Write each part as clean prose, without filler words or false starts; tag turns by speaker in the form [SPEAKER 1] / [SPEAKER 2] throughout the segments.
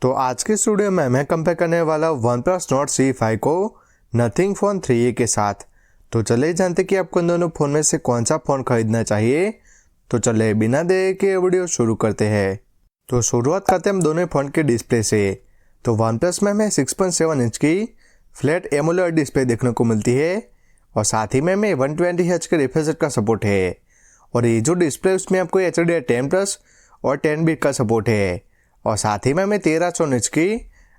[SPEAKER 1] तो आज के स्टूडियो में मैं कंपेयर करने वाला OnePlus Nord C5 को नथिंग फ़ोन 3A के साथ। तो चलिए जानते कि आपको इन दोनों फ़ोन में से कौन सा फ़ोन खरीदना चाहिए। तो चलिए बिना देर के वीडियो शुरू करते हैं। तो शुरुआत करते हैं हम दोनों फ़ोन के डिस्प्ले से। तो OnePlus में हमें 6.7 इंच की फ्लैट एमोलेड डिस्प्ले देखने को मिलती है और साथ ही में हमें 120Hz के रिफ्रेश रेट का सपोर्ट है। और ये जो डिस्प्ले उसमें आपको HDR10+ और 10 बिट का सपोर्ट है और साथ ही में हमें 1300 निट्स की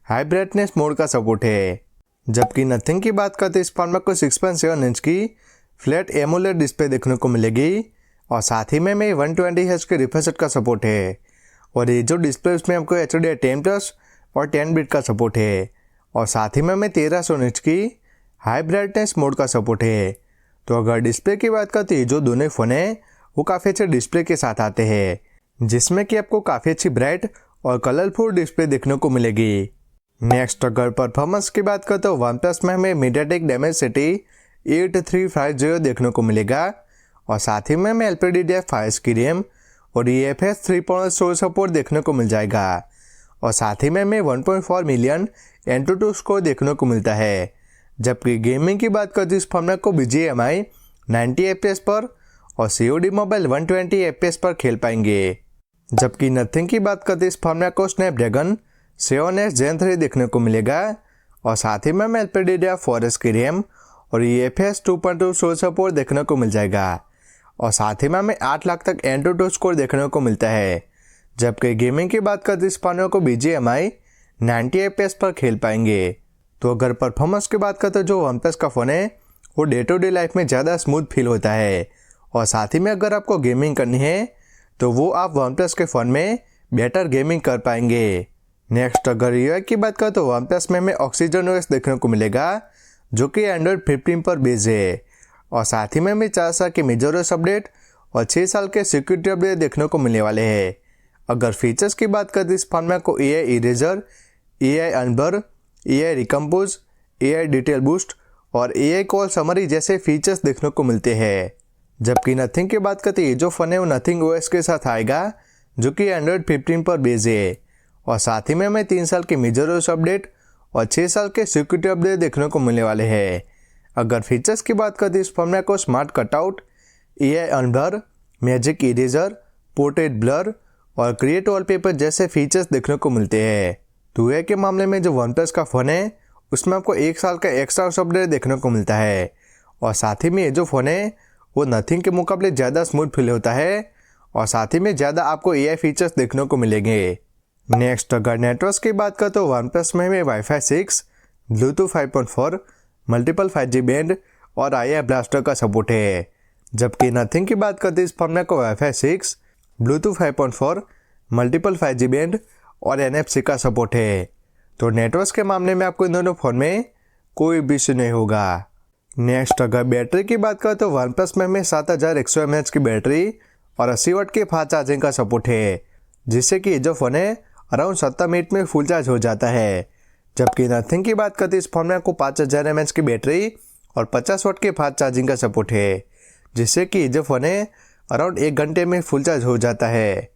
[SPEAKER 1] हाई ब्राइटनेस मोड का सपोर्ट है। जबकि नथिंग की बात करते हैं इस फोन में आपको 6.7 इंच की फ्लैट एमोलेड डिस्प्ले देखने को मिलेगी और साथ ही में हमें 120Hz के रिफ्रेश रेट का सपोर्ट है। और ये जो डिस्प्ले उसमें आपको HDR10+ और 10 बिट का सपोर्ट है और साथ ही में हमें 1300 निट्स की हाई ब्राइटनेस मोड का सपोर्ट है। तो अगर डिस्प्ले की बात करते हैं जो दोनों फ़ोन हैं वो काफ़ी अच्छे डिस्प्ले के साथ आते हैं, जिसमें कि आपको काफ़ी अच्छी ब्राइट और कलरफुल डिस्प्ले देखने को मिलेगी। नेक्स्ट अगर परफॉर्मेंस की बात करते हो OnePlus में हमें MediaTek Dimensity 8350 देखने को मिलेगा और साथ ही में हमें LPDDR5 की रैम और UFS 3.0 सपोर्ट देखने को मिल जाएगा और साथ ही में हमें 1.4 मिलियन Antutu स्कोर देखने को मिलता है। जबकि गेमिंग की बात करते इस फोन में आपको BGMI 90 FPS पर और COD मोबाइल 120 FPS पर खेल पाएंगे। जबकि नथिंग की बात करते इस फोन में आपको स्नैपड्रैगन 7S Gen 3 देखने को मिलेगा और साथ ही में हमें LPDDR4 की रैम और UFS 2.2 सपोर्ट देखने को मिल जाएगा और साथ ही में हमें 8 लाख तक Antutu स्कोर देखने को मिलता है। जबकि गेमिंग की बात करते इस फोन में आपको BGMI 90 FPS पर खेल पाएंगे। तो अगर परफॉर्मेंस की बात करते जो OnePlus का फ़ोन है वो डे टू डे लाइफ में ज़्यादा स्मूथ फील होता है और साथ ही में अगर आपको गेमिंग करनी है तो वो आप OnePlus के फ़ोन में बेटर गेमिंग कर पाएंगे। नेक्स्ट अगर UI की बात करें तो OnePlus में हमें OxygenOS देखने को मिलेगा जो कि Android 15 पर बेस्ड है और साथ ही में हमें 4 साल के मेजरओएस अपडेट और 6 साल के सिक्योरिटी अपडेट देखने को मिलने वाले हैं। अगर फीचर्स की बात करें तो इस फोन में आपको AI eraser, AI unblur, AI recompose, AI detail boost और AI कॉल समरी जैसे फीचर्स देखने को मिलते हैं। जबकि नथिंग की बात करते ये जो फ़ोन है वो नथिंग OS के साथ आएगा जो कि Android 15 पर बेस्ड है और साथ ही में हमें 3 साल के मेजरओएस अपडेट और 6 साल के सिक्योरिटी अपडेट देखने को मिलने वाले हैं। अगर फीचर्स की बात करते इस फोन में आपको smart cutout, AI unblur, magic eraser, portrait blur और क्रिएट वॉलपेपर जैसे फीचर्स देखने को मिलते हैं। तो UI के मामले में जो OnePlus का फ़ोन है उसमें आपको 1 साल का एक्स्ट्रा अपडेट देखने को मिलता है और साथ ही में ये जो फ़ोन है वो नथिंग के मुकाबले ज़्यादा स्मूथ फील होता है और साथ ही में ज़्यादा आपको AI फीचर्स देखने को मिलेंगे। नेक्स्ट अगर नेटवर्क की बात करें तो OnePlus में हमें Wi-Fi 6, Bluetooth 5.4, multiple 5G band और AI ब्लास्टर का सपोर्ट है। जबकि नथिंग की बात करते इस फोन में आपको Wi-Fi 6, Bluetooth 5.4, multiple 5G band और NFC का सपोर्ट है। तो नेटवर्क के मामले में आपको इन दोनों फ़ोन में कोई भी इशू नहीं होगा। नेक्स्ट अगर बैटरी की बात करें तो OnePlus में हमें 7100 mAh की बैटरी और 80 वाट की फास्ट चार्जिंग का सपोर्ट है, जिससे कि ये जो फ़ोन है अराउंड 70 मिनट में फुल चार्ज हो जाता है। जबकि नथिंग की बात करते इस फोन में आपको 5000 mAh की बैटरी और 50 वाट की फास्ट चार्जिंग का सपोर्ट है, जिससे कि ये जो फ़ोन है अराउंड 1 घंटे में फुल चार्ज हो जाता है।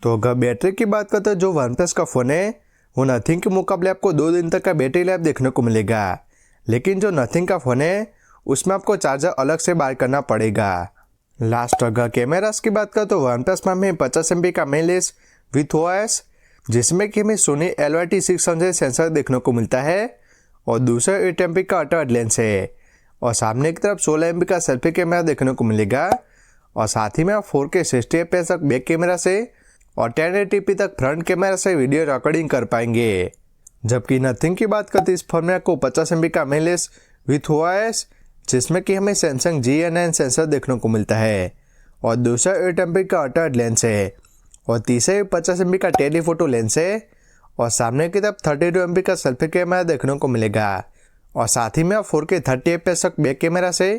[SPEAKER 1] तो अगर बैटरी की बात करते जो OnePlus का फ़ोन है वो नथिंग के मुकाबले आपको 2 दिन तक का बैटरी लाइफ देखने को मिलेगा, लेकिन जो नथिंग का फ़ोन है उसमें आपको चार्जर अलग से बाय करना पड़ेगा। लास्ट अगर कैमरास की बात करें तो OnePlus में हमें 50 MP का मेन लेंस विथ OIS जिसमें कि हमें Sony LYT600 सेंसर देखने को मिलता है और दूसरा 8 MP का अल्ट्रा वाइड लेंस है और सामने की तरफ 16 MP का सेल्फी कैमरा देखने को मिलेगा और साथ ही में आप 4K 60 FPS तक बैक कैमरा से और 1080p तक फ्रंट कैमरा से वीडियो रिकॉर्डिंग कर पाएंगे। जबकि नथिंग की बात करते इस फोन में आपको 50 MP का मेन लेंस विथ OIS जिसमें कि हमें Samsung GA9 सेंसर देखने को मिलता है और दूसरा 8 MP का अल्ट्रा वाइड लेंस है और तीसरा 50 MP का टेलीफोटो लेंस है और सामने की तरफ 32 MP का सेल्फी कैमरा देखने को मिलेगा और साथ ही में आप 4K 30 FPS तक बैक कैमरा से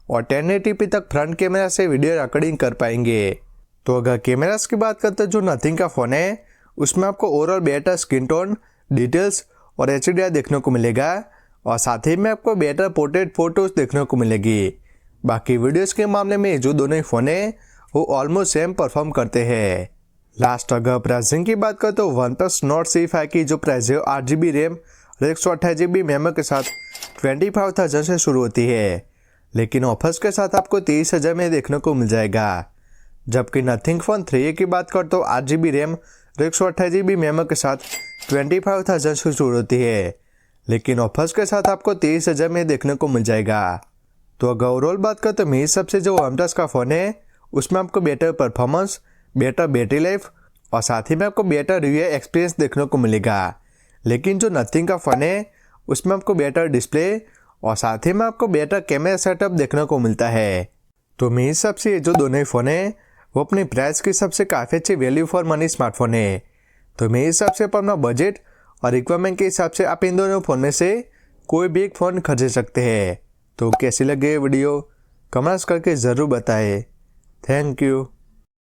[SPEAKER 1] और 1080p तक फ्रंट कैमरा से वीडियो रिकॉर्डिंग कर पाएंगे। तो अगर कैमरास की बात करते जो नथिंग का फ़ोन है उसमें आपको overall better screen tone, details और HDR देखने को मिलेगा और साथ ही में आपको बेटर पोर्ट्रेट फोटोज देखने को मिलेगी। बाकी वीडियोस के मामले में जो दोनों फ़ोन है वो ऑलमोस्ट सेम परफॉर्म करते हैं। लास्ट अगर प्राइसिंग की बात करें तो OnePlus Nord C5 की जो प्राइस है 8GB रैम और 128GB मेमोरी के साथ 25,000 से शुरू होती है, लेकिन ऑफर्स के साथ आपको 30,000 में देखने को मिल जाएगा। जबकि नथिंग फोन 3A की बात करें तो 8GB रैम और 128GB मेमोरी के साथ 25,000 से शुरू होती है, लेकिन ऑफर्स के साथ आपको 30,000 में देखने को मिल जाएगा। तो अगर ओवरऑल बात करें तो मेरे हिसाब से जो OnePlus का फ़ोन है उसमें आपको better performance, better battery life और साथ ही में आपको बेटर रिव्यू एक्सपीरियंस देखने को मिलेगा। लेकिन जो नथिंग का फ़ोन है उसमें आपको बेटर डिस्प्ले और साथ ही में आपको बेटर कैमरा सेटअप देखने को मिलता है। तो मेरे हिसाब से ये जो दोनों ही फ़ोन है वो अपनी प्राइस के हिसाब से काफ़ी अच्छी वैल्यू फॉर मनी स्मार्टफोन है। तो मेरे हिसाब से आप अपना बजट और रिक्वायरमेंट के हिसाब से आप इन दोनों फ़ोन में से कोई भी एक फ़ोन खरीद सकते हैं। तो कैसी लगी ये वीडियो कमेंट्स करके ज़रूर बताएं। Thank you.